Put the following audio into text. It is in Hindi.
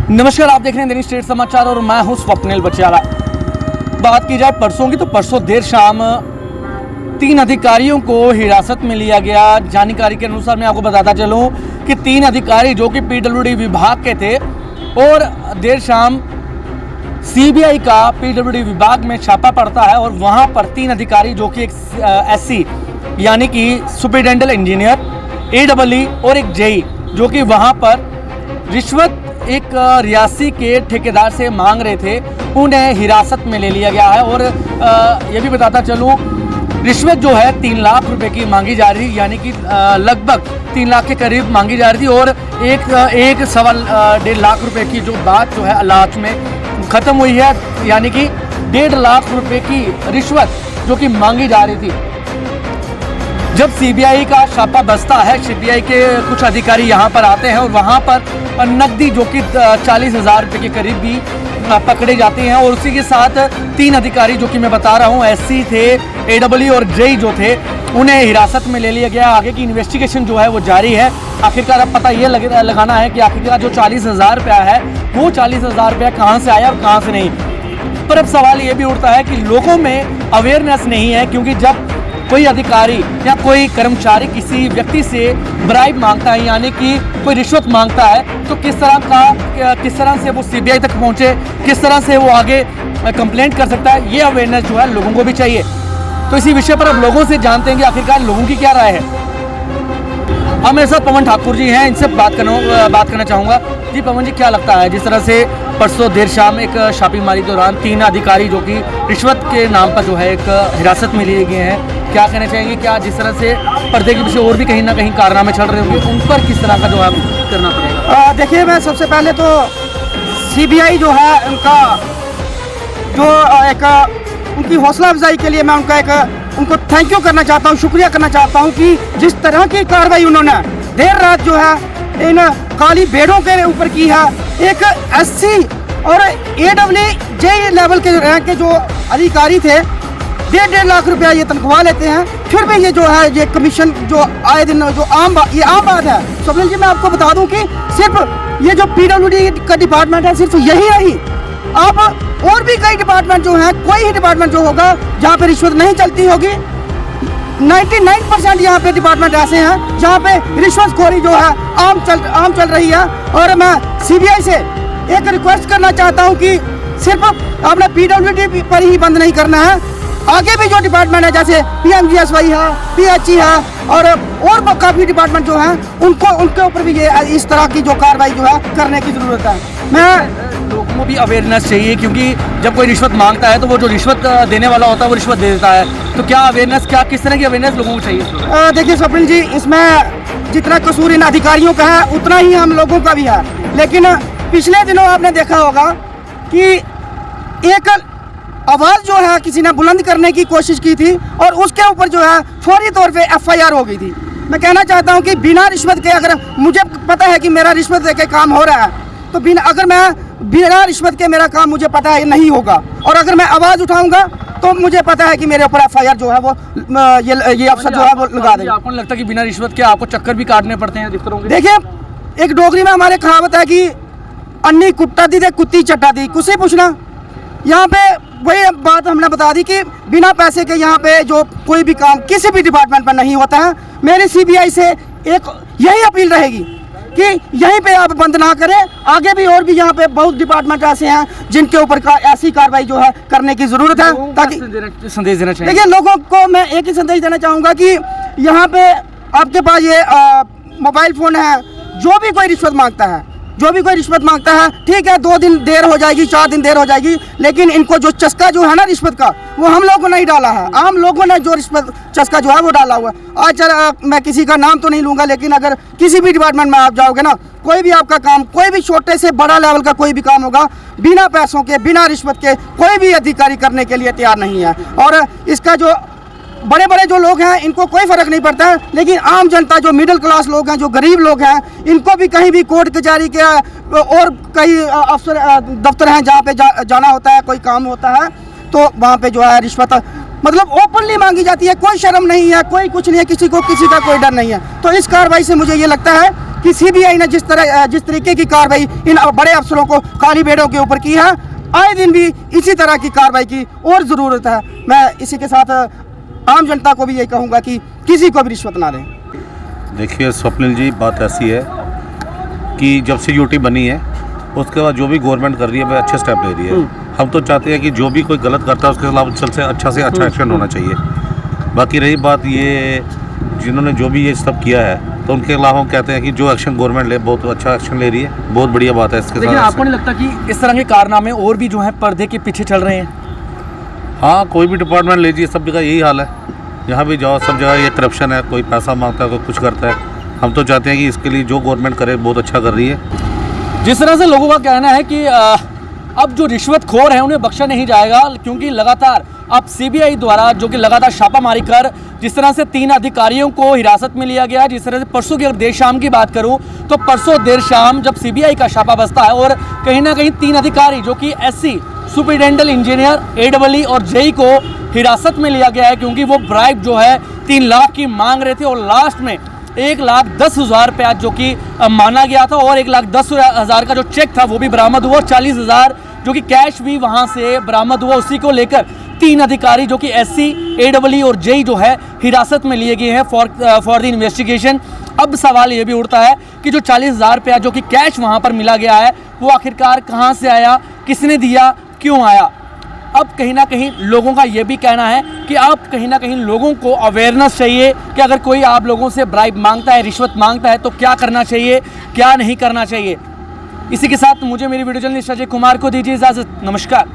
नमस्कार, आप देख रहे हैं दैनिक स्टेट समाचार और मैं हूं स्वप्निल बचियाला। बात की जाए परसों की, तो परसों देर शाम 3 अधिकारियों को हिरासत में लिया गया। जानकारी के अनुसार मैं आपको बताता चलूं कि 3 अधिकारी जो कि पीडब्ल्यूडी विभाग के थे और देर शाम सीबीआई का पीडब्ल्यूडी विभाग में छापा पड़ता है और वहां पर 3 अधिकारी जो कि एक एससी यानी कि सुपरिटेंडेंट इंजीनियर, AEE और एक जेई जो कि वहां पर रिश्वत एक रियासी के ठेकेदार से मांग रहे थे, उन्हें हिरासत में ले लिया गया है। और ये भी बताता चलूँ, रिश्वत जो है 3 लाख रुपए की मांगी जा रही थी, यानी कि लगभग 3 लाख के करीब मांगी जा रही थी और एक सवा 1.5 लाख रुपए की जो बात जो है लास्ट में ख़त्म हुई है, यानी कि 1.5 लाख रुपए की रिश्वत जो कि मांगी जा रही थी। जब सीबीआई का छापा बसता है, सीबीआई के कुछ अधिकारी यहाँ पर आते हैं और वहाँ पर नकदी जो कि 40,000 रुपये के करीब भी पकड़े जाते हैं और उसी के साथ 3 अधिकारी जो कि मैं बता रहा हूँ एससी थे, AEE और जेई जो थे, उन्हें हिरासत में ले लिया गया। आगे की इन्वेस्टिगेशन जो है वो जारी है। आखिरकार अब पता ये लगाना है कि आखिरकार जो 40,000 रुपया है वो 40,000 रुपया कहाँ से आया और कहाँ से नहीं। पर अब सवाल ये भी उठता है कि लोगों में अवेयरनेस नहीं है, क्योंकि जब कोई अधिकारी या कोई कर्मचारी किसी व्यक्ति से ब्राइब मांगता है, यानी कि कोई रिश्वत मांगता है, तो किस तरह से वो सीबीआई तक पहुंचे, किस तरह से वो आगे कंप्लेंट कर सकता है, ये अवेयरनेस जो है लोगों को भी चाहिए। तो इसी विषय पर अब लोगों से जानते हैं कि आखिरकार लोगों की क्या राय है। अब मेरे साथ पवन ठाकुर जी हैं, इनसे बात करना चाहूँगा। जी पवन जी, क्या लगता है जिस तरह से परसों देर शाम एक छापेमारी दौरान 3 अधिकारी जो कि रिश्वत के नाम पर जो है एक हिरासत में लिए गए हैं, क्या कहना चाहेंगे? क्या जिस तरह से पर्दे के पीछे और भी कहीं ना कहीं कारनामे चल रहे होंगे, उन पर किस तरह का जो है करना पड़ेगा? देखिए, मैं सबसे पहले तो सीबीआई जो है उनका जो उनकी हौसला अफजाई के लिए मैं उनको थैंक यू करना चाहता हूँ, शुक्रिया करना चाहता हूँ कि जिस तरह की कार्रवाई उन्होंने देर रात जो है इन काली भेड़ों के ऊपर की है। एक एससी और AEE जेई लेवल के रैंक के जो अधिकारी थे, 1.5 लाख रुपया ये तनख्वाह लेते हैं, फिर भी ये जो है ये कमीशन जो आए दिन जो ये आम बात है। स्वप्निल जी, मैं आपको बता दूं कि सिर्फ ये जो पीडब्ल्यूडी का डिपार्टमेंट है सिर्फ यही नहीं, अब और भी कई डिपार्टमेंट जो हैं, कोई ही डिपार्टमेंट जो होगा जहाँ पे रिश्वत नहीं चलती होगी, 99% यहाँ पे डिपार्टमेंट ऐसे हैं जहाँ पे रिश्वतखोरी जो है आम चल रही है। और मैं सीबीआई से एक रिक्वेस्ट करना चाहता हूँ कि सिर्फ अपने पीडब्ल्यूडी पर ही बंद नहीं करना है, आगे भी जो डिपार्टमेंट है जैसे PMGSY है, PHE है और काफ़ी डिपार्टमेंट जो हैं उनके ऊपर भी ये इस तरह की जो कार्रवाई जो है करने की ज़रूरत है। लोगों को भी अवेयरनेस चाहिए, क्योंकि जब कोई रिश्वत मांगता है तो वो जो रिश्वत देने वाला होता है वो रिश्वत दे देता है। तो क्या अवेयरनेस, किस तरह की अवेयरनेस लोगों को चाहिए? देखिए स्वप्निल जी, इसमें जितना कसूर इन अधिकारियों का है उतना ही हम लोगों का भी है। लेकिन पिछले दिनों आपने देखा होगा कि एक आवाज़ जो है किसी ने बुलंद करने की कोशिश की थी और उसके ऊपर जो है फौरी तौर पे FIR हो गई थी। मैं कहना चाहता हूं कि बिना रिश्वत के, अगर मुझे पता है कि मेरा रिश्वत देके काम हो रहा है, तो बिना रिश्वत के मेरा काम मुझे पता है नहीं होगा, और अगर मैं आवाज़ उठाऊंगा तो मुझे पता है कि मेरे ऊपर FIR जो है वो ये अफसर जो है वो लगा देगा। आपको लगता है कि बिना रिश्वत के आपको चक्कर भी काटने पड़ते हैं दफ्तरों के? देखिए, एक डोगरी में हमारे कहावत है कि अन्नी कुट्टा दी दे कुत्ती चट्टा दी, कुछ पूछना। यहाँ पे वही बात हमने बता दी कि बिना पैसे के यहाँ पे जो कोई भी काम किसी भी डिपार्टमेंट पर नहीं होता है। मेरी सीबीआई से एक यही अपील रहेगी कि यहीं पे आप बंद ना करें, आगे भी और भी यहाँ पे बहुत डिपार्टमेंट ऐसे हैं जिनके ऊपर ऐसी कार्रवाई जो है करने की ज़रूरत है। ताकि संदेश देना चाहिए। देखिए, लोगों को मैं एक ही संदेश देना चाहूँगा कि यहाँ पे आपके पास ये मोबाइल फ़ोन है, जो भी कोई रिश्वत मांगता है, ठीक है, 2 दिन देर हो जाएगी, 4 दिन देर हो जाएगी, लेकिन इनको जो चस्का जो है ना रिश्वत का, वो हम लोगों ने नहीं डाला है, आम लोगों ने जो रिश्वत चस्का जो है वो डाला हुआ है। आज मैं किसी का नाम तो नहीं लूँगा, लेकिन अगर किसी भी डिपार्टमेंट में आप जाओगे ना, कोई भी आपका काम, कोई भी छोटे से बड़ा लेवल का कोई भी काम होगा, बिना पैसों के, बिना रिश्वत के कोई भी अधिकारी करने के लिए तैयार नहीं है। और इसका जो बड़े बड़े जो लोग हैं इनको कोई फ़र्क नहीं पड़ता है, लेकिन आम जनता, जो मिडिल क्लास लोग हैं, जो गरीब लोग हैं, इनको भी कहीं भी कोर्ट कचहरी के और कई दफ्तर हैं जहाँ पे जाना होता है, कोई काम होता है, तो वहाँ पे जो है रिश्वत मतलब ओपनली मांगी जाती है, कोई शर्म नहीं है, कोई कुछ नहीं है, किसी को किसी का कोई डर नहीं है। तो इस कार्रवाई से मुझे ये लगता है कि सीबीआई ने जिस तरीके की कार्रवाई इन बड़े अफसरों को काली बेड़ों के ऊपर की है, आए दिन भी इसी तरह की कार्रवाई की और ज़रूरत है। मैं इसी के साथ आम जनता को भी ये कहूँगा कि किसी को भी रिश्वत ना दें। देखिए स्वप्निल जी, बात ऐसी है कि जब से यूटी बनी है उसके बाद जो भी गवर्नमेंट कर रही है वह अच्छे स्टेप ले रही है। हम तो चाहते हैं कि जो भी कोई गलत करता है उसके खिलाफ से अच्छा एक्शन होना चाहिए। बाकी रही बात ये जिन्होंने जो भी ये सब किया है तो उनके खिलाफ हम कहते हैं कि जो एक्शन गवर्नमेंट ले बहुत अच्छा एक्शन ले रही है, बहुत बढ़िया बात है इसके लेकिन साथ। आपको नहीं लगता कि इस तरह के कारनामे और भी जो है पर्दे के पीछे चल रहे हैं? हाँ, कोई भी डिपार्टमेंट लीजिए सब जगह यही हाल है। जहाँ भी जाओ सब जगह ये करप्शन है, कोई पैसा मांगता है, कोई कुछ करता है। हम तो चाहते हैं कि इसके लिए जो गवर्नमेंट करे बहुत अच्छा कर रही है। जिस तरह से लोगों का कहना है कि अब जो रिश्वतखोर हैं उन्हें बख्शा नहीं जाएगा, क्योंकि लगातार अब सीबीआई द्वारा जो कि लगातार छापामारी कर जिस तरह से 3 अधिकारियों को हिरासत में लिया गया, जिस तरह से परसों की अगर देर शाम की बात करूं तो परसों देर शाम जब सीबीआई का छापा बसता है और कहीं ना कहीं 3 अधिकारी जो कि एससी, सुपरिटेंडेंट इंजीनियर, एडब्ल्यू और जेई को हिरासत में लिया गया है, क्योंकि वो ब्राइब जो है 3 लाख की मांग रहे थे और लास्ट में 1,10,000 रुपया जो कि माना गया था और 1,10,000 का जो चेक था वो भी बरामद हुआ और 40,000 जो कि कैश भी वहां से बरामद हुआ। उसी को लेकर 3 अधिकारी जो कि एससी, एडब्ल्यू और जेई जो है हिरासत में लिए गए हैं फॉर द इन्वेस्टिगेशन। अब सवाल ये भी उठता है कि जो 40,000 रुपया जो कि कैश वहां पर मिला गया है वो आखिरकार कहां से आया, किसने दिया, क्यों आया? अब कहीं ना कहीं लोगों का ये भी कहना है कि आप कहीं ना कहीं लोगों को अवेयरनेस चाहिए कि अगर कोई आप लोगों से ब्राइब मांगता है, रिश्वत मांगता है तो क्या करना चाहिए, क्या नहीं करना चाहिए। इसी के साथ मुझे मेरी वीडियो जर्नलिस्ट अजय कुमार को दीजिए इजाज़त। नमस्कार।